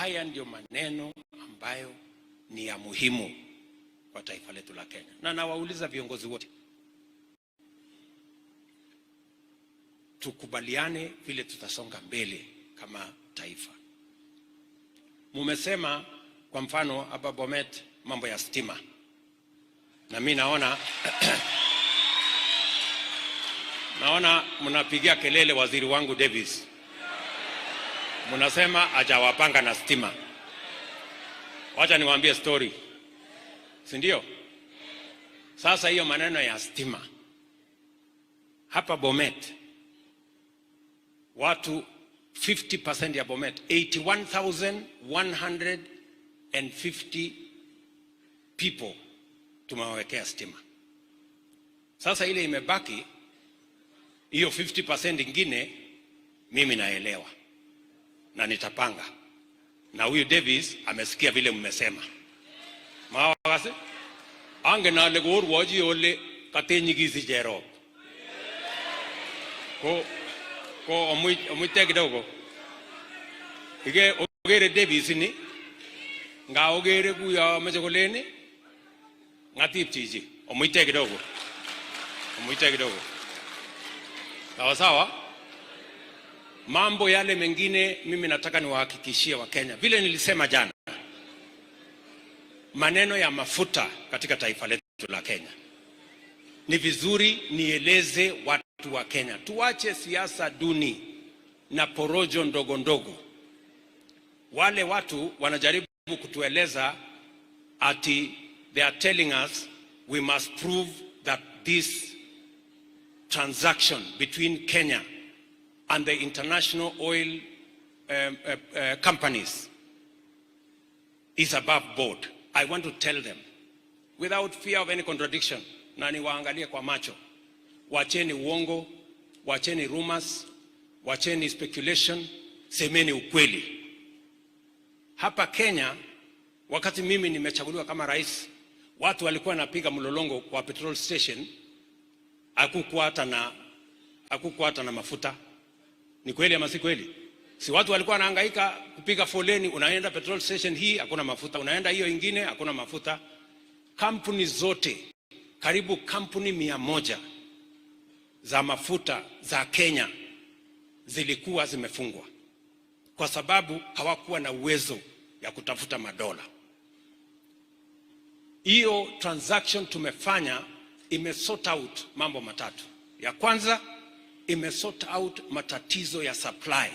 Haya ndio maneno ambayo ni ya muhimu kwa taifa letu la Kenya. Na nawauliza viongozi wote, tukubaliane vile tutasonga mbele kama taifa. Mumesema kwa mfano hapa Bomet mambo ya stima. Na mimi naona mnapigia kelele waziri wangu Davis. Mnasema hajawapanga na stima. Wacha niwaambie story. Si ndio? Sasa hiyo maneno ya stima. Hapa Bomet watu 50% ya Bomet, 81,150 people tumewawekea stima. Sasa ile imebaki hiyo 50% ingine mimi naelewa na nitapanga. Na huyu Davis amesikia vile mmesema. Mawakase ange na legor waji ole katenyigisi jero. Ko omwite kidogo. Ige ogere Davis ni nga ogere kuya mechokoleni ngatip chichi omwite kidogo. Omwite kidogo. Sawa sawa. Mambo yale mengine mimi nataka niwahakikishie wa Kenya. Vile nilisema jana, maneno ya mafuta katika taifa letu la Kenya. Ni vizuri nieleze watu wa Kenya, tuache siasa duni na porojo ndogo ndogo. Wale watu wanajaribu kutueleza ati they are telling us we must prove that this transaction between Kenya and the international oil companies is above board. I want to tell them, without fear of any contradiction, na niwaangalie kwa macho, wacheni uongo, wacheni rumors, wacheni speculation, semeni ukweli. Hapa Kenya, wakati mimi nimechaguliwa kama rais, watu walikuwa napiga mlolongo kwa petrol station, hakukuwa hata na mafuta. Ni kweli ama si kweli? Si watu walikuwa wanahangaika kupiga foleni, unaenda petrol station hii hakuna mafuta, unaenda hiyo ingine hakuna mafuta. Kampuni zote, karibu kampuni 100 za mafuta za Kenya zilikuwa zimefungwa kwa sababu hawakuwa na uwezo ya kutafuta madola. Hiyo transaction tumefanya imesort out mambo matatu. Ya kwanza, imesort out matatizo ya supply